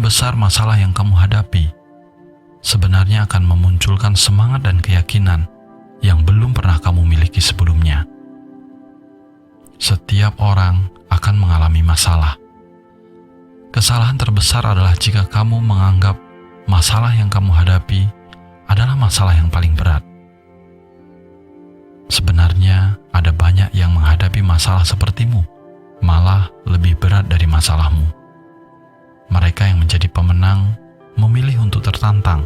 besar masalah yang kamu hadapi sebenarnya akan memunculkan semangat dan keyakinan yang belum pernah kamu miliki sebelumnya. Setiap orang akan mengalami masalah. Kesalahan terbesar adalah jika kamu menganggap masalah yang kamu hadapi adalah masalah yang paling berat. Sebenarnya ada banyak yang menghadapi masalah sepertimu, malah lebih berat dari masalahmu. Mereka yang menjadi pemenang memilih untuk tertantang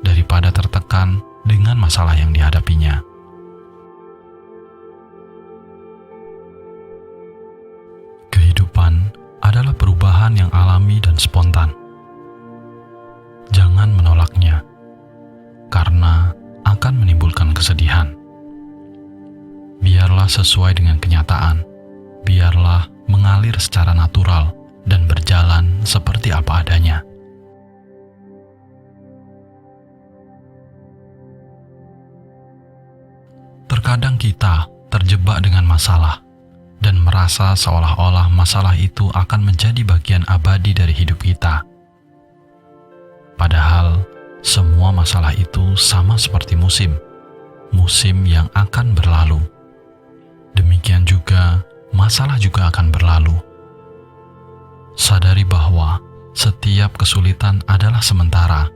daripada tertekan dengan masalah yang dihadapinya. Kehidupan adalah perubahan yang alami dan spontan. Jangan menolaknya, karena akan menimbulkan kesedihan. Biarlah sesuai dengan kenyataan, biarlah mengalir secara natural dan berjalan seperti apa adanya. Terkadang kita terjebak dengan masalah dan merasa seolah-olah masalah itu akan menjadi bagian abadi dari hidup kita. Padahal, semua masalah itu sama seperti musim yang akan berlalu. Demikian juga, masalah juga akan berlalu. Sadari bahwa setiap kesulitan adalah sementara,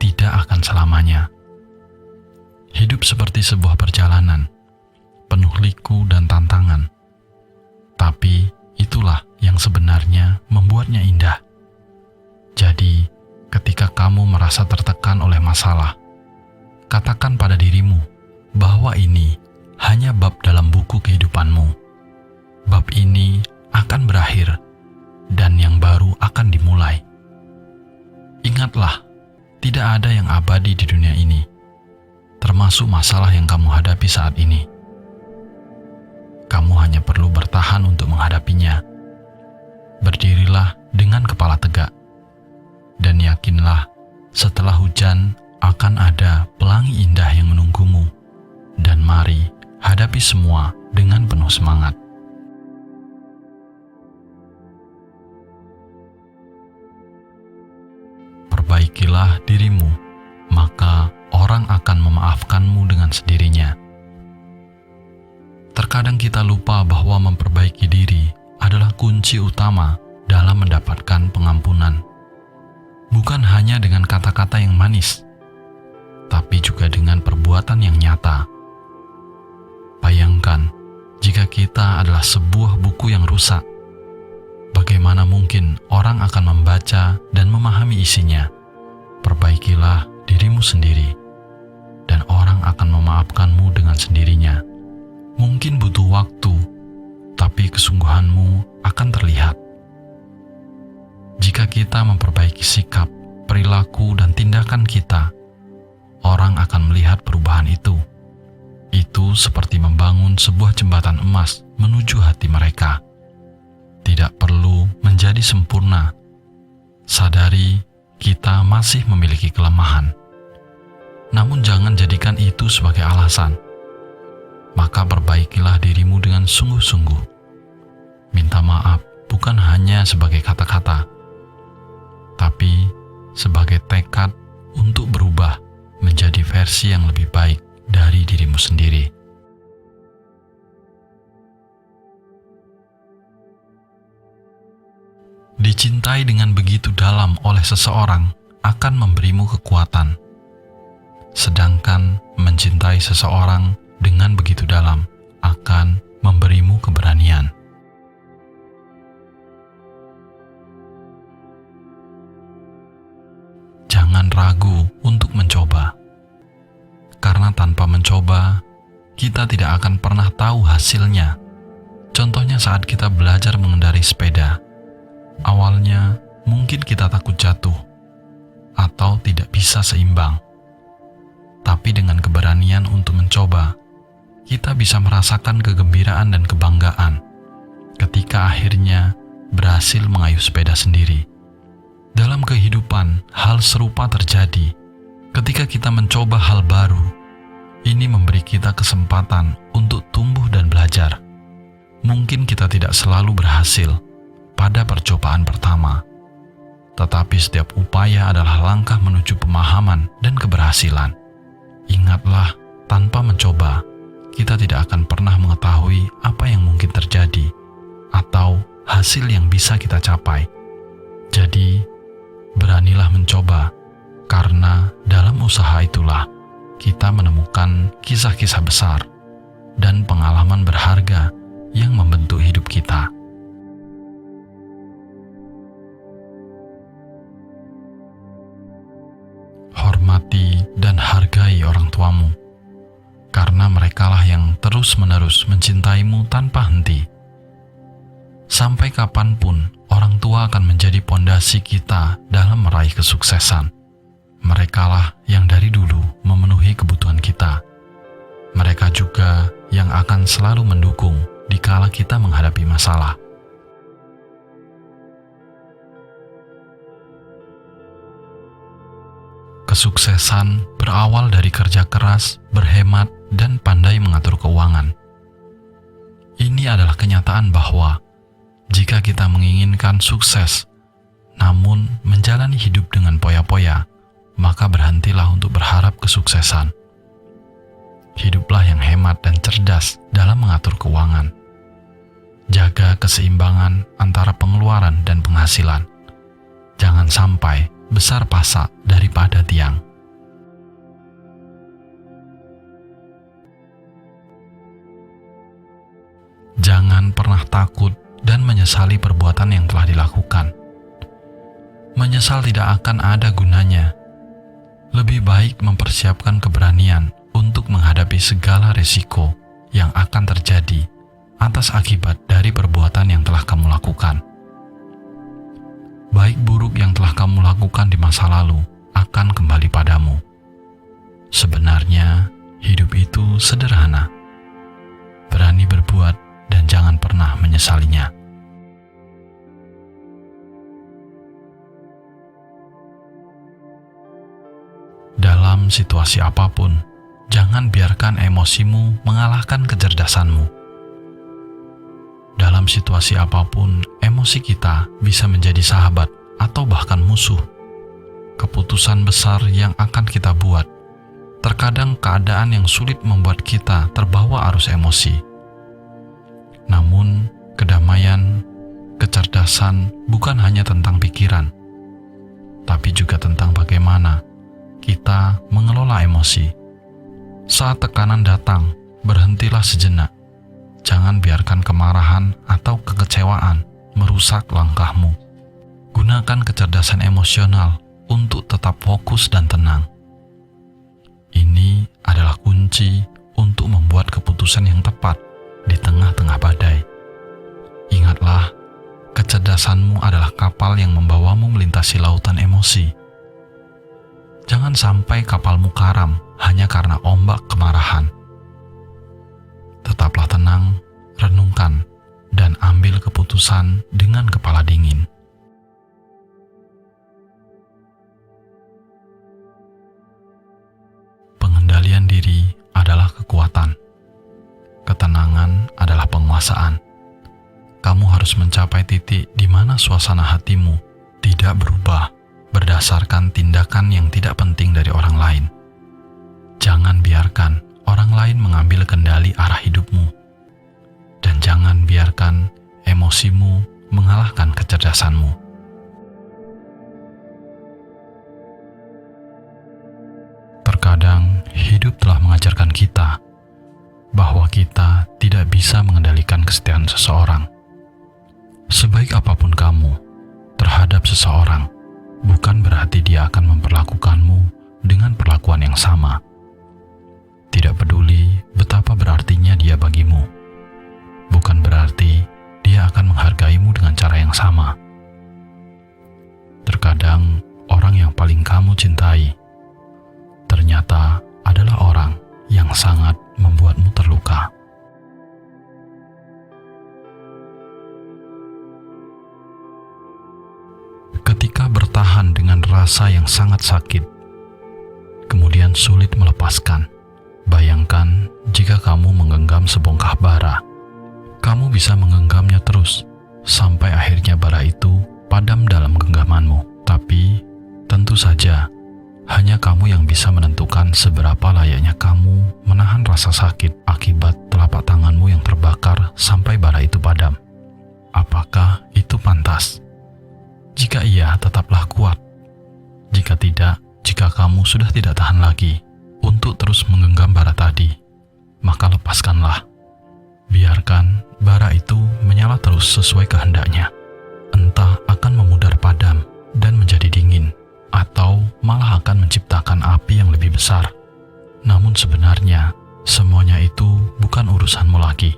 tidak akan selamanya. Hidup seperti sebuah perjalanan, penuh liku dan tantangan. Tapi itulah yang sebenarnya membuatnya indah. Jadi, ketika kamu merasa tertekan oleh masalah, katakan pada dirimu bahwa ini hanya bab dalam buku kehidupanmu. Bab ini akan berakhir, dan yang baru akan dimulai. Ingatlah, tidak ada yang abadi di dunia ini, termasuk masalah yang kamu hadapi saat ini. Kamu hanya perlu bertahan untuk menghadapinya. Berdirilah dengan kepala tegak, dan yakinlah setelah hujan akan ada pelangi indah yang menunggumu. Dan mari hadapi semua dengan penuh semangat. Perbaikilah dirimu, maka orang akan memaafkanmu dengan sendirinya. Terkadang kita lupa bahwa memperbaiki diri adalah kunci utama dalam mendapatkan pengampunan. Bukan hanya dengan kata-kata yang manis, tapi juga dengan perbuatan yang nyata. Bayangkan, jika kita adalah sebuah buku yang rusak, bagaimana mungkin orang akan membaca dan memahami isinya? Perbaikilah dirimu sendiri, dan orang akan memaafkanmu dengan sendirinya. Mungkin butuh waktu, tapi kesungguhanmu akan terlihat. Jika kita memperbaiki sikap, perilaku, dan tindakan kita, orang akan melihat perubahan itu. Itu seperti membangun sebuah jembatan emas menuju hati mereka. Tidak perlu menjadi sempurna. Sadari kita masih memiliki kelemahan. Namun jangan jadikan itu sebagai alasan. Maka perbaikilah dirimu dengan sungguh-sungguh. Minta maaf bukan hanya sebagai kata-kata, tapi sebagai tekad untuk berubah menjadi versi yang lebih baik dari dirimu sendiri. Dicintai dengan begitu dalam oleh seseorang akan memberimu kekuatan. Sedangkan mencintai seseorang dengan begitu dalam akan memberimu keberanian. Jangan ragu untuk mencoba. Karena tanpa mencoba, kita tidak akan pernah tahu hasilnya. Contohnya saat kita belajar mengendarai sepeda. Awalnya mungkin kita takut jatuh atau tidak bisa seimbang. Tapi dengan keberanian untuk mencoba, kita bisa merasakan kegembiraan dan kebanggaan ketika akhirnya berhasil mengayuh sepeda sendiri. Dalam kehidupan, hal serupa terjadi. Ketika kita mencoba hal baru, ini memberi kita kesempatan untuk tumbuh dan belajar. Mungkin kita tidak selalu berhasil pada percobaan pertama, tetapi setiap upaya adalah langkah menuju pemahaman dan keberhasilan. Ingatlah, tanpa mencoba, kita tidak akan pernah mengetahui apa yang mungkin terjadi atau hasil yang bisa kita capai. Jadi, beranilah mencoba, karena dalam usaha itulah kita menemukan kisah-kisah besar dan pengalaman berharga yang membentuk hidup kita. Hormati dan hargai orang tuamu, karena merekalah yang terus-menerus mencintaimu tanpa henti. Sampai kapanpun, orang tua akan menjadi pondasi kita dalam meraih kesuksesan. Merekalah yang dari dulu memenuhi kebutuhan kita. Mereka juga yang akan selalu mendukung dikala kita menghadapi masalah. Kesuksesan berawal dari kerja keras, berhemat, dan pandai mengatur keuangan. Ini adalah kenyataan bahwa jika kita menginginkan sukses, namun menjalani hidup dengan poya-poya, maka berhentilah untuk berharap kesuksesan. Hiduplah yang hemat dan cerdas dalam mengatur keuangan. Jaga keseimbangan antara pengeluaran dan penghasilan. Jangan sampai besar pasak daripada tiang. Jangan pernah takut dan menyesali perbuatan yang telah dilakukan. Menyesal tidak akan ada gunanya. Lebih baik mempersiapkan keberanian untuk menghadapi segala resiko yang akan terjadi atas akibat dari perbuatan yang telah kamu lakukan. Baik buruk yang telah kamu lakukan di masa lalu akan kembali padamu. Sebenarnya, hidup itu sederhana. Berani berbuat dan jangan pernah menyesalinya. Dalam situasi apapun, jangan biarkan emosimu mengalahkan kecerdasanmu. Dalam situasi apapun, emosi kita bisa menjadi sahabat atau bahkan musuh. Keputusan besar yang akan kita buat, terkadang keadaan yang sulit membuat kita terbawa arus emosi. Namun, kedamaian, kecerdasan bukan hanya tentang pikiran, tapi juga tentang bagaimana kita mengelola emosi. Saat tekanan datang, berhentilah sejenak. Jangan biarkan kemarahan atau kekecewaan merusak langkahmu. Gunakan kecerdasan emosional untuk tetap fokus dan tenang. Ini adalah kunci untuk membuat keputusan yang tepat di tengah-tengah badai. Ingatlah, kecerdasanmu adalah kapal yang membawamu melintasi lautan emosi. Jangan sampai kapalmu karam hanya karena ombak kemarahan. Tetaplah tenang, renungkan, dan ambil keputusan dengan kepala dingin. Pengendalian diri adalah kekuatan. Ketenangan adalah penguasaan. Kamu harus mencapai titik di mana suasana hatimu tidak berubah berdasarkan tindakan yang tidak penting dari orang lain. Jangan biarkan orang lain mengambil kendali arah hidupmu. Dan jangan biarkan emosimu mengalahkan kecerdasanmu. Terkadang hidup telah mengajarkan kita bahwa kita tidak bisa mengendalikan kesetiaan seseorang. Sebaik apapun kamu terhadap seseorang, bukan berarti dia akan memperlakukanmu dengan perlakuan yang sama. Tidak peduli betapa berartinya dia bagimu, bukan berarti dia akan menghargaimu dengan cara yang sama. Terkadang orang yang paling kamu cintai ternyata adalah orang yang sangat membuatmu terluka. Ketika bertahan dengan rasa yang sangat sakit, kemudian sulit melepaskan, bayangkan jika kamu menggenggam sebongkah bara. Kamu bisa menggenggamnya terus, sampai akhirnya bara itu padam dalam genggamanmu. hanya kamu yang bisa menentukan seberapa layaknya kamu menahan rasa sakit akibat telapak tanganmu yang terbakar sampai bara itu padam. Apakah itu pantas? Jika iya, tetaplah kuat. Jika tidak, jika kamu sudah tidak tahan lagi untuk terus menggenggam bara tadi, maka lepaskanlah. Biarkan bara itu menyala terus sesuai kehendaknya. Entah akan memudar padam dan menjadi dingin, atau malah akan menciptakan api yang lebih besar. Namun sebenarnya, semuanya itu bukan urusanmu lagi.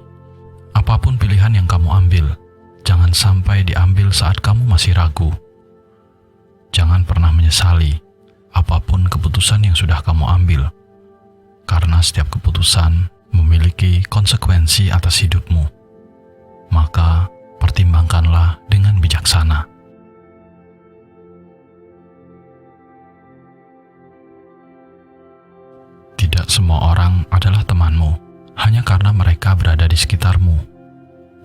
Apapun pilihan yang kamu ambil, jangan sampai diambil saat kamu masih ragu. Jangan pernah menyesali apapun keputusan yang sudah kamu ambil, karena setiap keputusan memiliki konsekuensi atas hidupmu. Maka, pertimbangkanlah dengan bijaksana. Tidak semua orang adalah temanmu hanya karena mereka berada di sekitarmu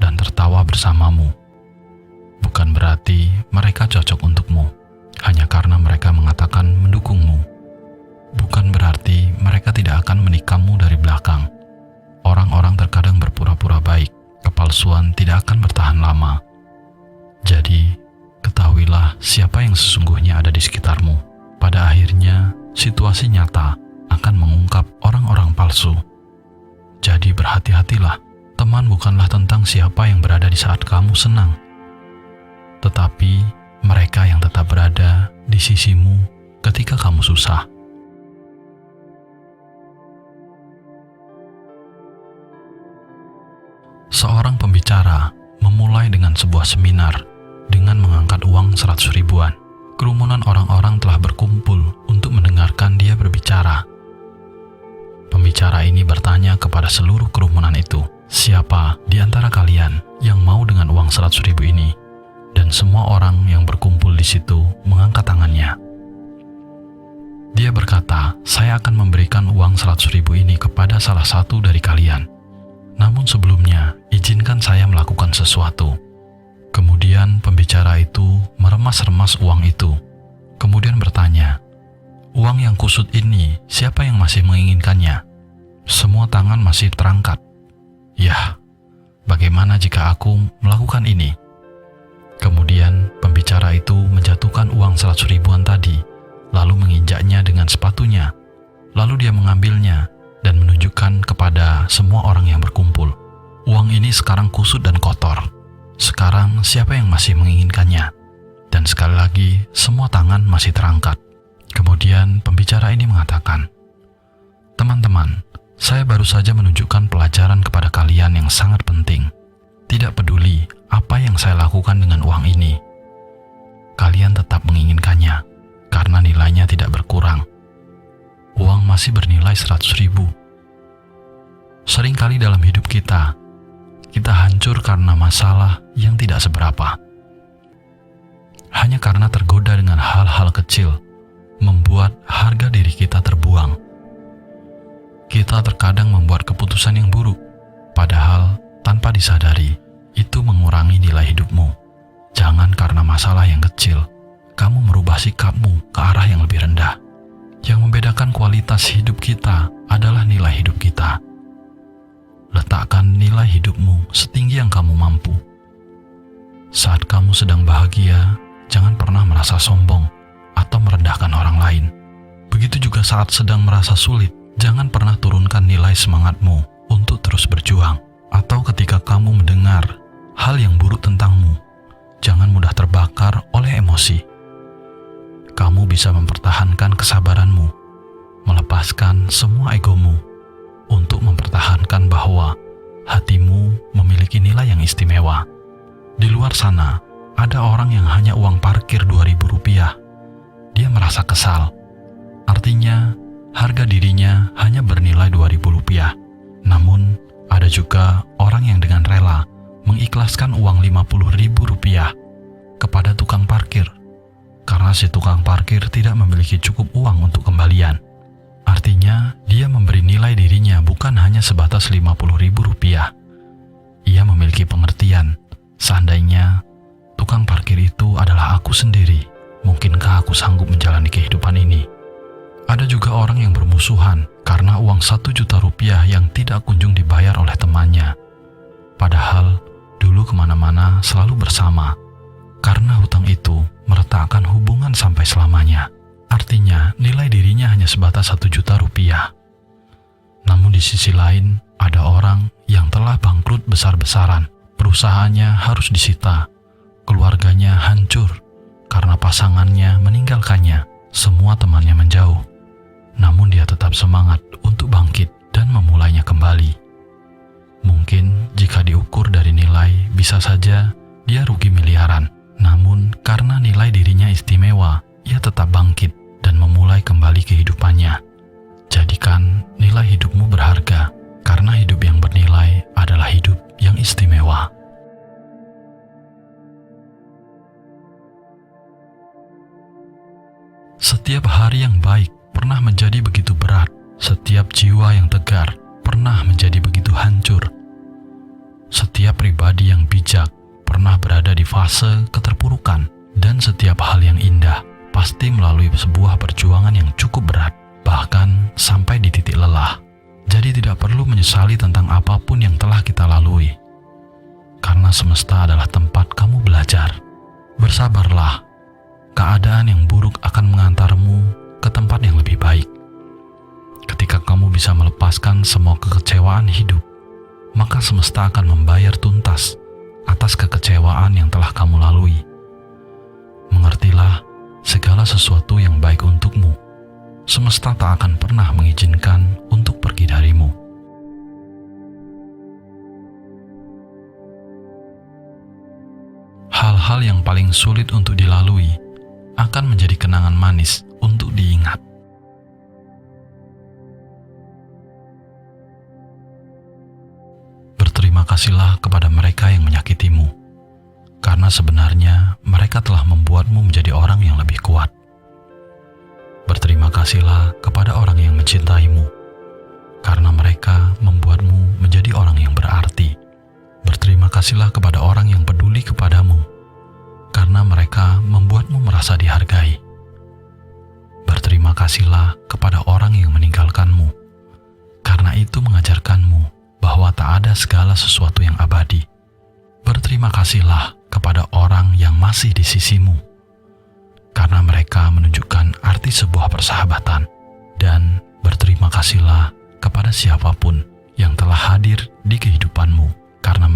dan tertawa bersamamu. Bukan berarti mereka cocok untukmu hanya karena mereka mengatakan mendukungmu. Bukan berarti mereka tidak akan menikahmu dari belakang. Orang-orang terkadang berpura-pura baik, kepalsuan tidak akan bertahan lama. Jadi, ketahuilah siapa yang sesungguhnya ada di sekitarmu. Pada akhirnya, situasi nyata akan mengungkap orang-orang palsu. Jadi berhati-hatilah, teman bukanlah tentang siapa yang berada di saat kamu senang, tetapi mereka yang tetap berada di sisimu ketika kamu susah. Seorang pembicara memulai dengan sebuah seminar dengan mengangkat uang 100 ribuan. Kerumunan orang-orang telah berkumpul untuk mendengarkan dia berbicara. Pembicara ini bertanya kepada seluruh kerumunan itu, siapa di antara kalian yang mau dengan uang 100 ribu ini? Dan semua orang yang berkumpul di situ mengangkat tangannya. Dia berkata, saya akan memberikan uang 100 ribu ini kepada salah satu dari kalian. Namun sebelumnya, izinkan saya melakukan sesuatu. Kemudian pembicara itu meremas-remas uang itu. Kemudian bertanya, uang yang kusut ini, siapa yang masih menginginkannya? Semua tangan masih terangkat. Yah, bagaimana jika aku melakukan ini? Kemudian pembicara itu menjatuhkan uang 100 ribuan tadi, lalu menginjaknya dengan sepatunya. Lalu dia mengambilnya dan menunjukkan kepada semua orang yang berkumpul. Uang ini sekarang kusut dan kotor. Sekarang siapa yang masih menginginkannya? Dan sekali lagi, semua tangan masih terangkat. Kemudian pembicara ini mengatakan, teman-teman, saya baru saja menunjukkan pelajaran kepada kalian yang sangat penting. Tidak peduli apa yang saya lakukan dengan uang ini. Kalian tetap menginginkannya, karena nilainya tidak berkurang. Uang masih bernilai 100 ribu. Seringkali dalam hidup kita hancur karena masalah yang tidak seberapa. Hanya karena tergoda dengan hal-hal kecil, membuat harga diri kita terbuang. Kita terkadang membuat keputusan yang buruk, padahal tanpa disadari, itu mengurangi nilai hidupmu. Jangan karena masalah yang kecil, kamu merubah sikapmu ke arah yang lebih rendah. Yang membedakan kualitas hidup kita adalah nilai hidup kita. Letakkan nilai hidupmu setinggi yang kamu mampu. Saat kamu sedang bahagia, jangan pernah merasa sombong atau merendahkan orang lain. Begitu juga saat sedang merasa sulit, jangan pernah turunkan nilai semangatmu untuk terus berjuang. Atau ketika kamu mendengar hal yang buruk tentangmu, jangan mudah terbakar oleh emosi. Kamu bisa mempertahankan kesabaranmu, melepaskan semua egomu, untuk mempertahankan bahwa hatimu memiliki nilai yang istimewa. Di luar sana, ada orang yang hanya uang parkir 2.000 rupiah. Dia merasa kesal. Artinya, harga dirinya hanya bernilai 2.000 rupiah. Namun, ada juga orang yang dengan rela mengikhlaskan uang 50.000 rupiah kepada tukang parkir, karena si tukang parkir tidak memiliki cukup uang untuk kembalian. Artinya, dia memberi nilai dirinya bukan hanya sebatas 50.000 rupiah. Ia memiliki pengertian, seandainya tukang parkir itu adalah aku sendiri, mungkinkah aku sanggup menjalani kehidupan ini? Ada juga orang yang bermusuhan karena uang 1 juta rupiah yang tidak kunjung dibayar oleh temannya. Padahal dulu kemana-mana selalu bersama. Karena hutang itu meretakkan hubungan sampai selamanya. Artinya nilai dirinya hanya sebatas 1 juta rupiah. Namun di sisi lain ada orang yang telah bangkrut besar-besaran. Perusahaannya harus disita. Keluarganya hancur karena pasangannya meninggalkannya. Semua temannya menjauh. Namun dia tetap semangat untuk bangkit dan memulainya kembali. Mungkin jika diukur dari nilai, bisa saja dia rugi miliaran. Namun karena nilai dirinya istimewa, ia tetap bangkit dan memulai kembali kehidupannya. Jadikan nilai hidupmu berharga, karena hidup yang bernilai adalah hidup yang istimewa. Setiap hari yang baik pernah menjadi begitu berat. Setiap jiwa yang tegar pernah menjadi begitu hancur. Setiap pribadi yang bijak pernah berada di fase keterpurukan, dan setiap hal yang indah pasti melalui sebuah perjuangan yang cukup berat, bahkan sampai di titik lelah. Jadi tidak perlu menyesali tentang apapun yang telah kita lalui, karena semesta adalah tempat kamu belajar. Bersabarlah, keadaan yang buruk akan mengantarmu ke tempat yang lebih baik. Ketika kamu bisa melepaskan semua kekecewaan hidup, maka semesta akan membayar tuntas atas kekecewaan yang telah kamu lalui. Mengertilah, segala sesuatu yang baik untukmu, semesta tak akan pernah mengizinkan untuk pergi darimu. Hal-hal yang paling sulit untuk dilalui akan menjadi kenangan manis untuk diingat. Berterima kasihlah kepada mereka yang menyakitimu, karena sebenarnya mereka telah membuatmu menjadi orang yang lebih kuat. Berterima kasihlah kepada orang yang mencintaimu, karena mereka membuatmu menjadi orang yang berarti. Berterima kasihlah kepada orang yang peduli kepadamu, karena mereka membuatmu merasa dihargai. Berterima kasihlah kepada orang yang meninggalkanmu, karena itu mengajarkanmu bahwa tak ada segala sesuatu yang abadi. Berterima kasihlah kepada orang yang masih di sisimu, karena mereka menunjukkan arti sebuah persahabatan. Dan berterima kasihlah kepada siapapun yang telah hadir di kehidupanmu, karena